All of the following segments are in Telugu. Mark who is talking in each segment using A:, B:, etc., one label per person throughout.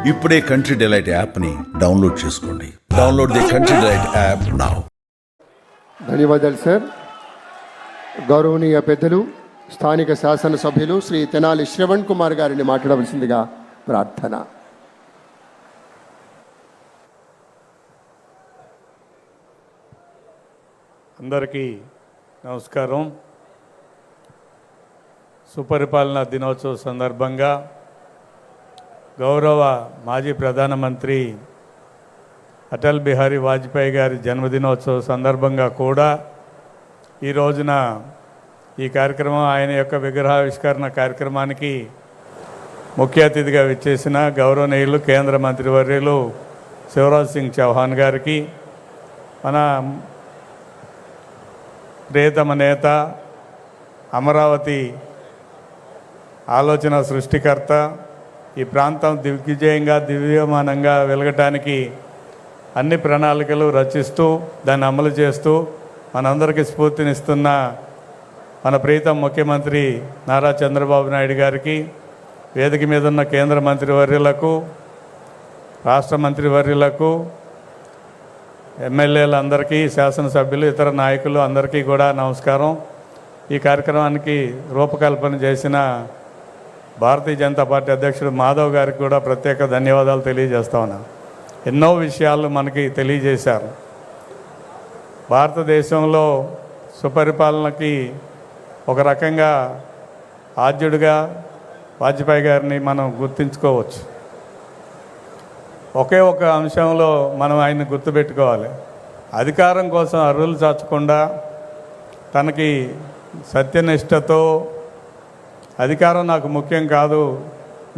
A: ఇప్పుడే కంట్రీ డిలైట్ యాప్ని డౌన్లోడ్ చేసుకోండి. Download the country delight app now.
B: ధన్యవాదాలు సార్. గౌరవనీయ పెద్దలు స్థానిక శాసనసభ్యులు శ్రీ తెనాలి శ్రవణ్ కుమార్ గారిని మాట్లాడవలసిందిగా ప్రార్థన.
C: అందరికీ నమస్కారం. సుపరిపాలన దినోత్సవ సందర్భంగా గౌరవ మాజీ ప్రధానమంత్రి అటల్ బిహారీ వాజ్పేయి గారి జన్మదినోత్సవ సందర్భంగా కూడా ఈ రోజున ఈ కార్యక్రమం ఆయన యొక్క విగ్రహావిష్కరణ కార్యక్రమానికి ముఖ్య అతిథిగా విచ్చేసిన గౌరవనీయులు కేంద్ర మంత్రివర్యులు శివరాజ్ సింగ్ చౌహాన్ గారికి, మన ప్రియతమ నేత, అమరావతి ఆలోచన సృష్టికర్త, ఈ ప్రాంతం దిగ్విజయంగా దివ్యమానంగా వెలగటానికి అన్ని ప్రణాళికలు రచిస్తూ దాన్ని అమలు చేస్తూ మనందరికీ స్ఫూర్తినిస్తున్న మన ప్రీతం ముఖ్యమంత్రి నారా చంద్రబాబు నాయుడు గారికి, వేదిక మీద ఉన్న కేంద్ర మంత్రివర్యులకు, రాష్ట్ర మంత్రివర్యులకు, ఎమ్మెల్యేలందరికీ, శాసనసభ్యులు, ఇతర నాయకులు అందరికీ కూడా నమస్కారం. ఈ కార్యక్రమానికి రూపకల్పన చేసిన భారతీయ జనతా పార్టీ అధ్యక్షుడు మాధవ్ గారికి కూడా ప్రత్యేక ధన్యవాదాలు తెలియజేస్తా ఉన్నాను. ఎన్నో విషయాలు మనకి తెలియజేశారు. భారతదేశంలో సుపరిపాలనకి ఒక రకంగా ఆద్యుడిగా వాజ్పేయి గారిని మనం గుర్తుంచుకోవచ్చు. ఒకే ఒక అంశంలో మనం ఆయన్ని గుర్తుపెట్టుకోవాలి. అధికారం కోసం అర్రులు చాచకుండా తనకి సత్యనిష్టతో అధికారం నాకు ముఖ్యం కాదు,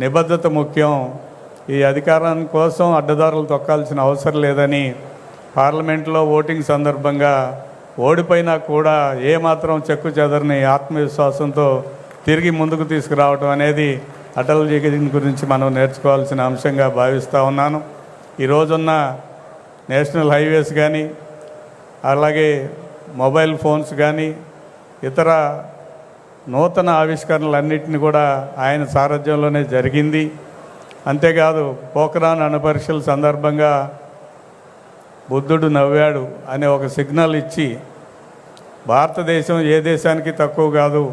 C: నిబద్ధత ముఖ్యం, ఈ అధికారం కోసం అడ్డదారులు తొక్కాల్సిన అవసరం లేదని పార్లమెంట్లో ఓటింగ్ సందర్భంగా ఓడిపోయినా కూడా ఏమాత్రం చెక్కు చెదరని ఆత్మవిశ్వాసంతో తిరిగి ముందుకు తీసుకురావడం అనేది అటల్జీ గురించి మనం నేర్చుకోవాల్సిన అంశంగా భావిస్తూ ఉన్నాను. ఈరోజున్న నేషనల్ హైవేస్ కానీ, అలాగే మొబైల్ ఫోన్స్ కానీ, ఇతర నూతన ఆవిష్కరణలన్నింటినీ కూడా ఆయన సారథ్యంలోనే జరిగింది. అంతేకాదు, పోఖ్రాన్ అణుపరీక్షల సందర్భంగా బుద్ధుడు నవ్వాడు అనే ఒక సిగ్నల్ ఇచ్చి భారతదేశం ఏ దేశానికి తక్కువ కాదు,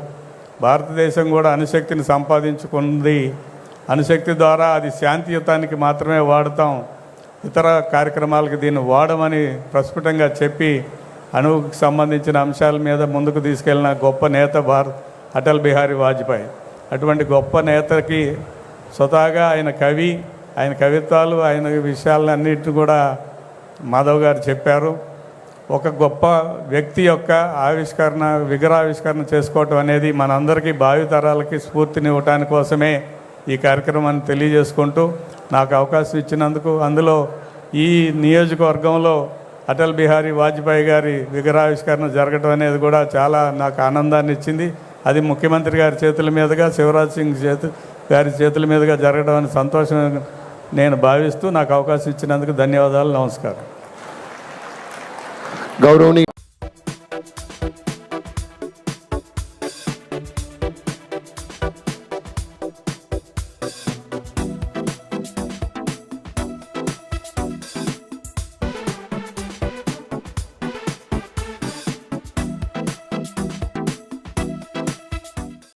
C: భారతదేశం కూడా అణుశక్తిని సంపాదించుకుంది, అణుశక్తి ద్వారా అది శాంతియుతానికి మాత్రమే వాడతాం, ఇతర కార్యక్రమాలకు దీన్ని వాడమని ప్రస్ఫుటంగా చెప్పి అణువుకు సంబంధించిన అంశాల మీద ముందుకు తీసుకెళ్లిన గొప్ప నేత అటల్ బిహారీ వాజ్పేయి. అటువంటి గొప్ప నేతకి స్వతహాగా ఆయన కవి, ఆయన కవిత్వాలు, ఆయన విషయాలన్నింటినీ కూడా మాధవ్ గారు చెప్పారు. ఒక గొప్ప వ్యక్తి యొక్క ఆవిష్కరణ, విగ్రహావిష్కరణ చేసుకోవటం అనేది మనందరికీ భావితరాలకి స్ఫూర్తినివ్వటానికి కోసమే ఈ కార్యక్రమాన్ని తెలియజేసుకుంటూ నాకు అవకాశం ఇచ్చినందుకు, అందులో ఈ నియోజకవర్గంలో అటల్ బిహారీ వాజ్పేయి గారి విగ్రహావిష్కరణ జరగడం అనేది కూడా చాలా నాకు ఆనందాన్ని ఇచ్చింది. అది ముఖ్యమంత్రి గారి చేతుల మీదుగా, శివరాజ్ సింగ్ గారి చేతుల మీదుగా జరగడం అని సంతోషం నేను భావిస్తూ నాకు అవకాశం ఇచ్చినందుకు ధన్యవాదాలు. నమస్కారం.
B: గౌరవనీయ